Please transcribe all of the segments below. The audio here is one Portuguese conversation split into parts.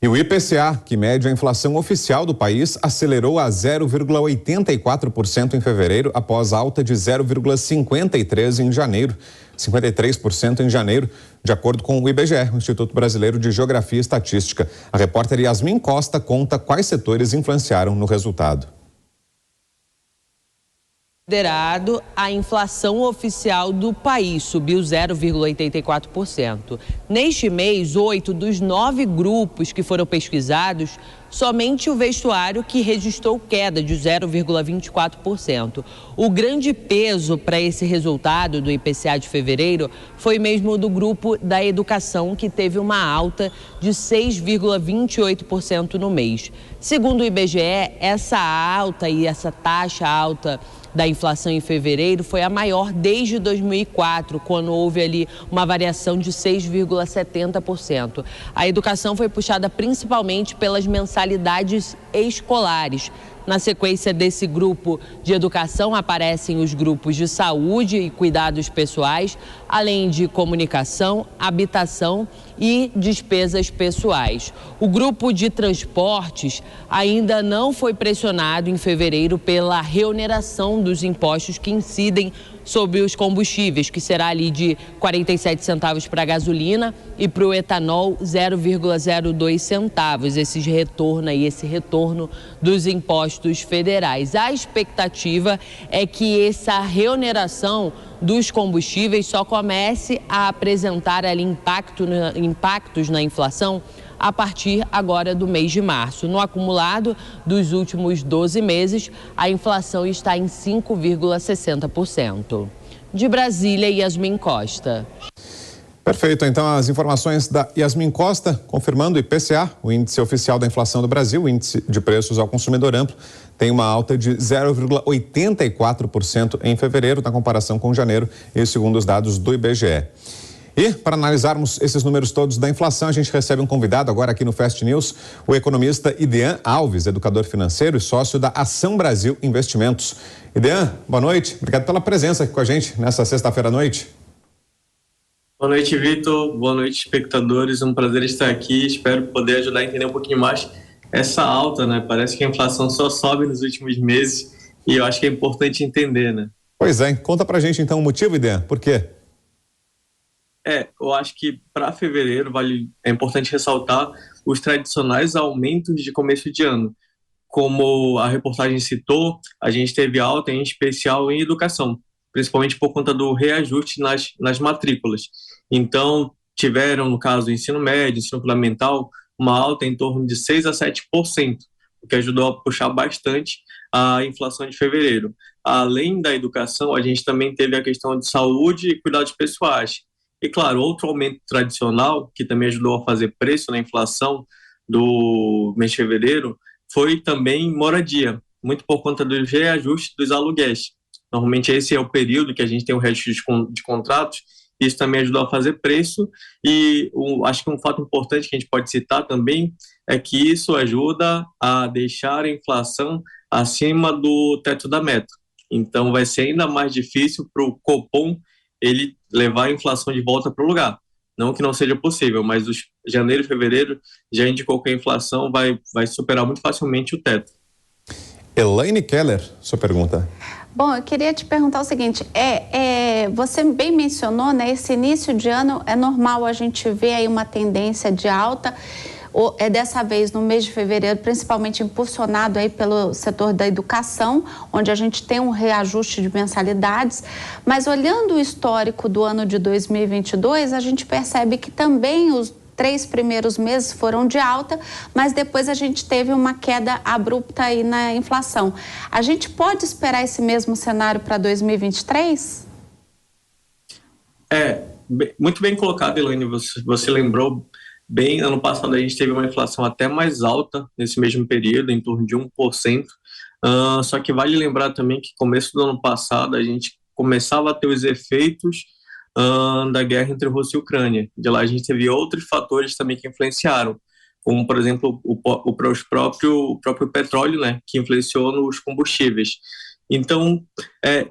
E o IPCA, que mede a inflação oficial do país, acelerou a 0,84% em fevereiro, após alta de 0,53% em janeiro, 53% em janeiro, de acordo com o IBGE, o Instituto Brasileiro de Geografia e Estatística. A repórter Yasmin Costa conta quais setores influenciaram no resultado. Considerado, a inflação oficial do país subiu 0,84%. Neste mês, 8 dos 9 grupos que foram pesquisados, somente o vestuário que registrou queda de 0,24%. O grande peso para esse resultado do IPCA de fevereiro foi mesmo do grupo da educação, que teve uma alta de 6,28% no mês. Segundo o IBGE, essa alta e essa taxa alta da inflação em fevereiro foi a maior desde 2004, quando houve ali uma variação de 6,70%. A educação foi puxada principalmente pelas mensalidades escolares. Na sequência desse grupo de educação aparecem os grupos de saúde e cuidados pessoais, além de comunicação, habitação e despesas pessoais. O grupo de transportes ainda não foi pressionado em fevereiro pela reoneração dos impostos que incidem sobre os combustíveis, que será ali de 47 centavos para a gasolina e para o etanol 0,02 centavos, esse retorno dos impostos federais. A expectativa é que essa reoneração dos combustíveis só comece a apresentar ali impactos na inflação a partir agora do mês de março. No acumulado dos últimos 12 meses, a inflação está em 5,60%. De Brasília, Yasmin Costa. Perfeito, então as informações da Yasmin Costa, confirmando o IPCA, o índice oficial da inflação do Brasil, o índice de preços ao consumidor amplo, tem uma alta de 0,84% em fevereiro, na comparação com janeiro, e segundo os dados do IBGE. E, para analisarmos esses números todos da inflação, a gente recebe um convidado agora aqui no Fast News, o economista Idean Alves, educador financeiro e sócio da Ação Brasil Investimentos. Idean, boa noite. Obrigado pela presença aqui com a gente nessa sexta-feira à noite. Boa noite, Vitor. Boa noite, espectadores. Um prazer estar aqui. Espero poder ajudar a entender um pouquinho mais essa alta, né? Parece que a inflação só sobe nos últimos meses e eu acho que é importante entender, né? Pois é. Conta pra gente então o motivo, Idean. Por quê? Eu acho que para fevereiro é importante ressaltar os tradicionais aumentos de começo de ano. Como a reportagem citou, a gente teve alta em especial em educação, principalmente por conta do reajuste nas matrículas. Então, tiveram, no caso, ensino médio, ensino fundamental, uma alta em torno de 6% a 7%, o que ajudou a puxar bastante a inflação de fevereiro. Além da educação, a gente também teve a questão de saúde e cuidados pessoais. E, claro, outro aumento tradicional, que também ajudou a fazer preço na inflação do mês de fevereiro, foi também moradia, muito por conta do reajuste dos aluguéis. Normalmente esse é o período que a gente tem um reajuste de contratos, isso também ajudou a fazer preço, e acho que um fato importante que a gente pode citar também é que isso ajuda a deixar a inflação acima do teto da meta. Então vai ser ainda mais difícil para o Copom ele levar a inflação de volta para o lugar. Não que não seja possível, mas os janeiro e fevereiro já indicou que a inflação vai superar muito facilmente o teto. Elaine Keller, sua pergunta. Bom, eu queria te perguntar o seguinte, você bem mencionou, né, esse início de ano é normal a gente ver aí uma tendência de alta, dessa vez no mês de fevereiro, principalmente impulsionado aí pelo setor da educação, onde a gente tem um reajuste de mensalidades, mas olhando o histórico do ano de 2022, a gente percebe que também os 3 primeiros meses foram de alta, mas depois a gente teve uma queda abrupta aí na inflação. A gente pode esperar esse mesmo cenário para 2023? Muito bem colocado, Elaine, você lembrou bem, ano passado a gente teve uma inflação até mais alta nesse mesmo período, em torno de 1%, só que vale lembrar também que começo do ano passado a gente começava a ter os efeitos da guerra entre Rússia e Ucrânia. De lá a gente teve outros fatores também que influenciaram, como, por exemplo, o próprio petróleo, né, que influenciou nos combustíveis. Então,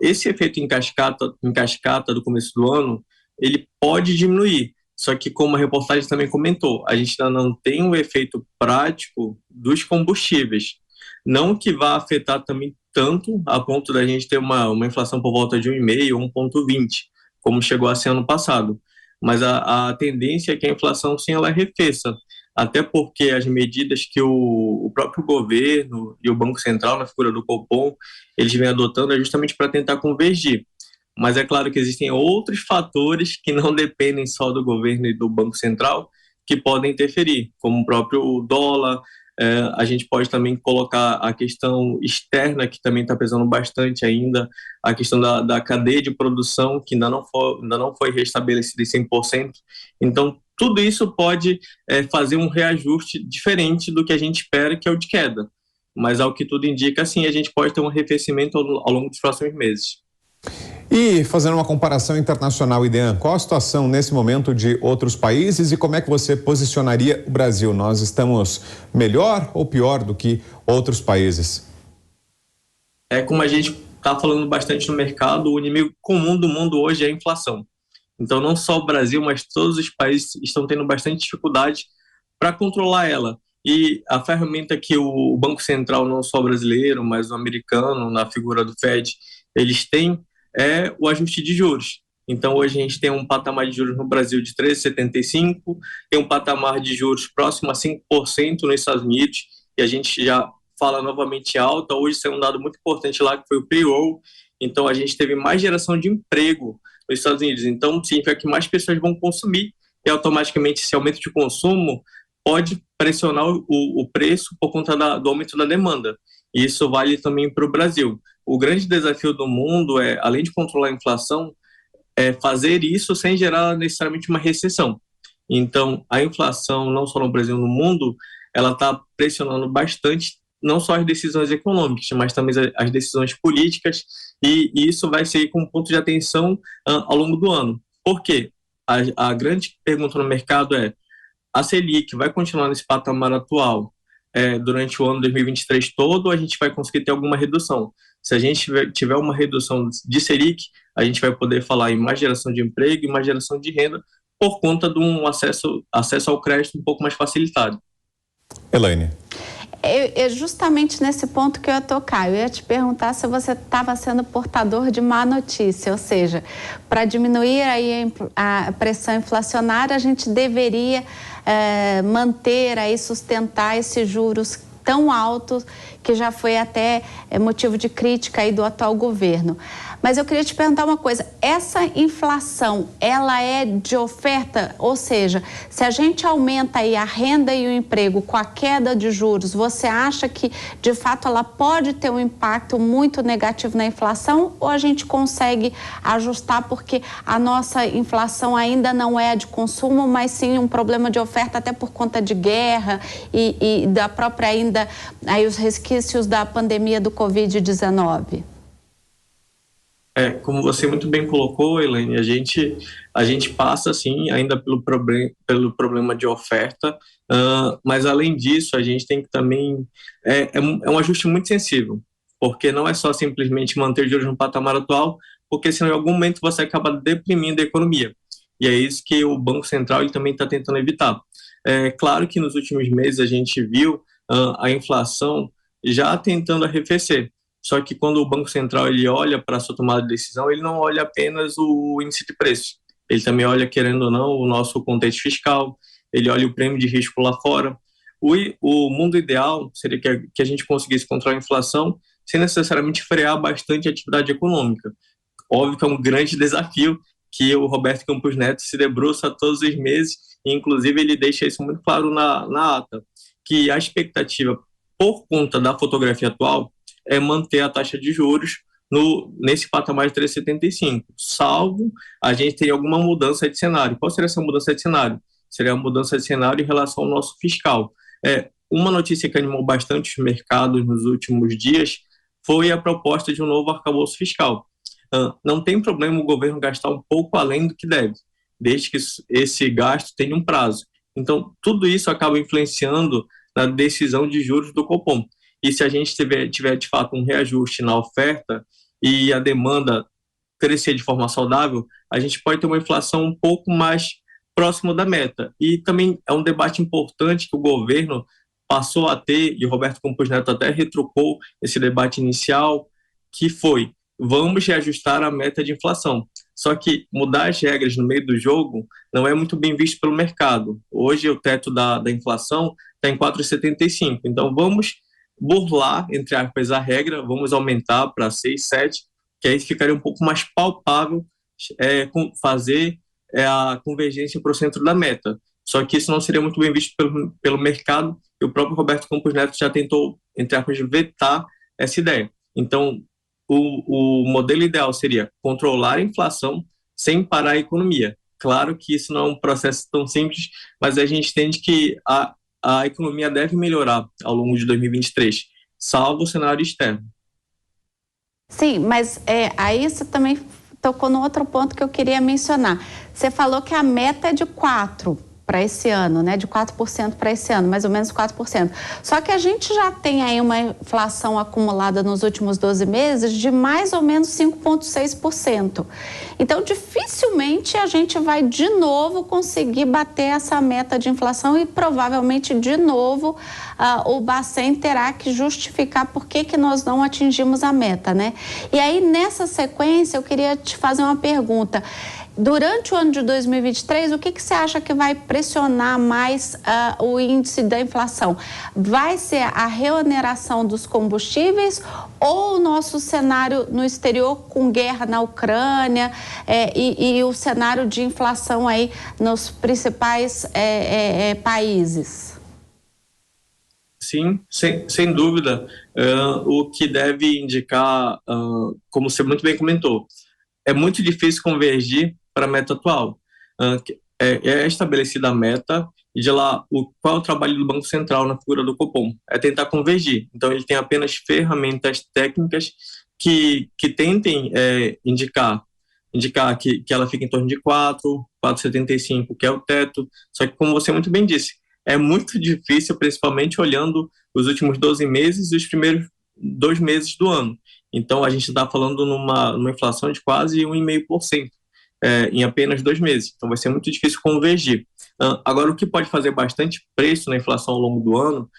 esse efeito em cascata do começo do ano, ele pode diminuir. Só que, como a reportagem também comentou, a gente ainda não tem um efeito prático dos combustíveis. Não que vá afetar também tanto a ponto da gente ter uma inflação por volta de 1,5 ou 1,20, como chegou a ser ano passado. Mas a tendência é que a inflação, sim, ela arrefeça. Até porque as medidas que o próprio governo e o Banco Central, na figura do Copom, eles vêm adotando é justamente para tentar convergir. Mas é claro que existem outros fatores que não dependem só do governo e do Banco Central que podem interferir, como o próprio dólar. A gente pode também colocar a questão externa, que também está pesando bastante ainda, a questão da cadeia de produção, que ainda não foi restabelecida em 100%. Então, tudo isso pode fazer um reajuste diferente do que a gente espera, que é o de queda. Mas, ao que tudo indica, sim, a gente pode ter um arrefecimento ao longo dos próximos meses. E fazendo uma comparação internacional, Idean, qual a situação nesse momento de outros países e como é que você posicionaria o Brasil? Nós estamos melhor ou pior do que outros países? Como a gente está falando bastante no mercado, o inimigo comum do mundo hoje é a inflação. Então, não só o Brasil, mas todos os países estão tendo bastante dificuldade para controlar ela. E a ferramenta que o Banco Central, não só brasileiro, mas o americano, na figura do Fed, eles têm é o ajuste de juros. Então, hoje a gente tem um patamar de juros no Brasil de 13,75%, tem um patamar de juros próximo a 5% nos Estados Unidos, e a gente já fala novamente alta. Hoje saiu um dado muito importante lá, que foi o payroll. Então, a gente teve mais geração de emprego nos Estados Unidos. Então, significa que mais pessoas vão consumir, e automaticamente esse aumento de consumo pode pressionar o preço por conta do aumento da demanda. E isso vale também para o Brasil. O grande desafio do mundo é, além de controlar a inflação, é fazer isso sem gerar necessariamente uma recessão. Então, a inflação, não só no Brasil, no mundo, ela está pressionando bastante, não só as decisões econômicas, mas também as decisões políticas, e isso vai ser com um ponto de atenção ao longo do ano. Por quê? A grande pergunta no mercado é: a Selic vai continuar nesse patamar atual durante o ano 2023 todo, ou a gente vai conseguir ter alguma redução? Se a gente tiver uma redução de Selic, a gente vai poder falar em mais geração de emprego e mais geração de renda por conta de um acesso ao crédito um pouco mais facilitado. Elaine. É justamente nesse ponto que eu ia tocar. Eu ia te perguntar se você estava sendo portador de má notícia, ou seja, para diminuir aí a pressão inflacionária, a gente deveria manter aí, sustentar esses juros tão altos, que já foi até motivo de crítica aí do atual governo. Mas eu queria te perguntar uma coisa: essa inflação, ela é de oferta? Ou seja, se a gente aumenta aí a renda e o emprego com a queda de juros, você acha que, de fato, ela pode ter um impacto muito negativo na inflação, ou a gente consegue ajustar porque a nossa inflação ainda não é de consumo, mas sim um problema de oferta, até por conta de guerra e da própria ainda aí os resquícios da pandemia do Covid-19? Como você muito bem colocou, Elaine, a gente passa, sim, ainda pelo problema de oferta, mas, além disso, a gente tem que também... É um ajuste muito sensível, porque não é só simplesmente manter os juros no patamar atual, porque senão, em algum momento, você acaba deprimindo a economia. E é isso que o Banco Central ele também está tentando evitar. Claro que nos últimos meses a gente viu a inflação já tentando arrefecer. Só que quando o Banco Central ele olha para a sua tomada de decisão, ele não olha apenas o índice de preço. Ele também olha, querendo ou não, o nosso contexto fiscal, ele olha o prêmio de risco lá fora. O mundo ideal seria que a gente conseguisse controlar a inflação sem necessariamente frear bastante a atividade econômica. Óbvio que é um grande desafio que o Roberto Campos Neto se debruça todos os meses, e inclusive ele deixa isso muito claro na ata, que a expectativa, por conta da fotografia atual, é manter a taxa de juros nesse patamar de 3,75, salvo a gente ter alguma mudança de cenário. Qual seria essa mudança de cenário? Seria a mudança de cenário em relação ao nosso fiscal. Uma notícia que animou bastante os mercados nos últimos dias foi a proposta de um novo arcabouço fiscal. Não tem problema o governo gastar um pouco além do que deve, desde que esse gasto tenha um prazo. Então, tudo isso acaba influenciando na decisão de juros do Copom. E se a gente tiver de fato um reajuste na oferta e a demanda crescer de forma saudável, a gente pode ter uma inflação um pouco mais próximo da meta. E também é um debate importante que o governo passou a ter, e o Roberto Campos Neto até retrucou esse debate inicial, que foi: vamos reajustar a meta de inflação. Só que mudar as regras no meio do jogo não é muito bem visto pelo mercado. Hoje o teto da inflação está em 4,75. Então vamos burlar, entre aspas, a regra, vamos aumentar para 6, 7, que aí ficaria um pouco mais palpável fazer a convergência para o centro da meta. Só que isso não seria muito bem visto pelo mercado, e o próprio Roberto Campos Neto já tentou, entre aspas, vetar essa ideia. Então, o modelo ideal seria controlar a inflação sem parar a economia. Claro que isso não é um processo tão simples, mas a gente entende que a economia deve melhorar ao longo de 2023, salvo o cenário externo. Sim, mas aí você também tocou no outro ponto que eu queria mencionar. Você falou que a meta é de 4% para esse ano, né? De 4% para esse ano, mais ou menos 4%. Só que a gente já tem aí uma inflação acumulada nos últimos 12 meses de mais ou menos 5,6%. Então, dificilmente a gente vai de novo conseguir bater essa meta de inflação e provavelmente de novo o Bacen terá que justificar por que nós não atingimos a meta, né? E aí, nessa sequência, eu queria te fazer uma pergunta. Durante o ano de 2023, o que você acha que vai pressionar mais o índice da inflação? Vai ser a reoneração dos combustíveis ou o nosso cenário no exterior com guerra na Ucrânia e o cenário de inflação aí nos principais países? Sim, sem dúvida. O que deve indicar, como você muito bem comentou, é muito difícil convergir para a meta atual. É estabelecida a meta e de lá qual é o trabalho do Banco Central na figura do Copom? É tentar convergir. Então ele tem apenas ferramentas técnicas que tentem indicar que ela fica em torno de 4,75, que é o teto. Só que, como você muito bem disse, é muito difícil, principalmente olhando os últimos 12 meses e os primeiros 2 meses do ano. Então, a gente está falando numa inflação de quase 1,5% em apenas 2 meses. Então, vai ser muito difícil convergir. Agora, o que pode fazer bastante preço na inflação ao longo do ano,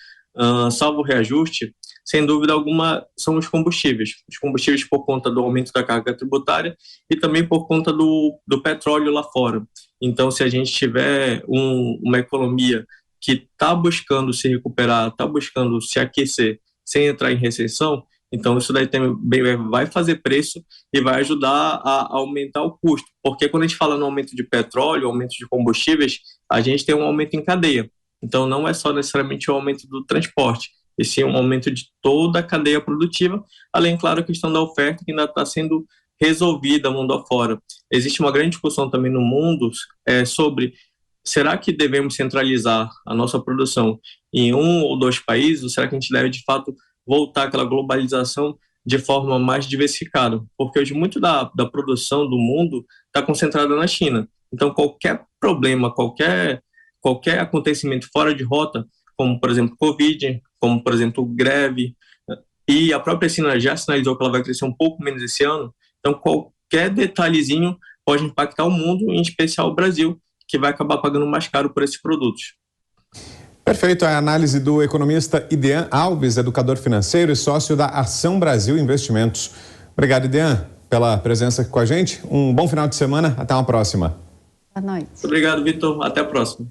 salvo o reajuste, sem dúvida alguma, são os combustíveis. Os combustíveis por conta do aumento da carga tributária e também por conta do petróleo lá fora. Então, se a gente tiver uma economia que está buscando se recuperar, está buscando se aquecer sem entrar em recessão, então isso daí também vai fazer preço e vai ajudar a aumentar o custo. Porque quando a gente fala no aumento de petróleo, aumento de combustíveis, a gente tem um aumento em cadeia. Então não é só necessariamente o aumento do transporte, e sim um aumento de toda a cadeia produtiva, além, claro, a questão da oferta que ainda está sendo resolvida mundo afora. Existe uma grande discussão também no mundo sobre: será que devemos centralizar a nossa produção em 1 ou 2 países, ou será que a gente deve, de fato, voltar àquela globalização de forma mais diversificada? Porque hoje muito da produção do mundo está concentrada na China. Então, qualquer problema, qualquer acontecimento fora de rota, como, por exemplo, Covid, como, por exemplo, greve, e a própria China já sinalizou que ela vai crescer um pouco menos esse ano, então qualquer detalhezinho pode impactar o mundo, em especial o Brasil, que vai acabar pagando mais caro por esses produtos. Perfeito, a análise do economista Idean Alves, educador financeiro e sócio da Ação Brasil Investimentos. Obrigado, Idean, pela presença aqui com a gente. Um bom final de semana, até uma próxima. Boa noite. Obrigado, Vitor, até a próxima.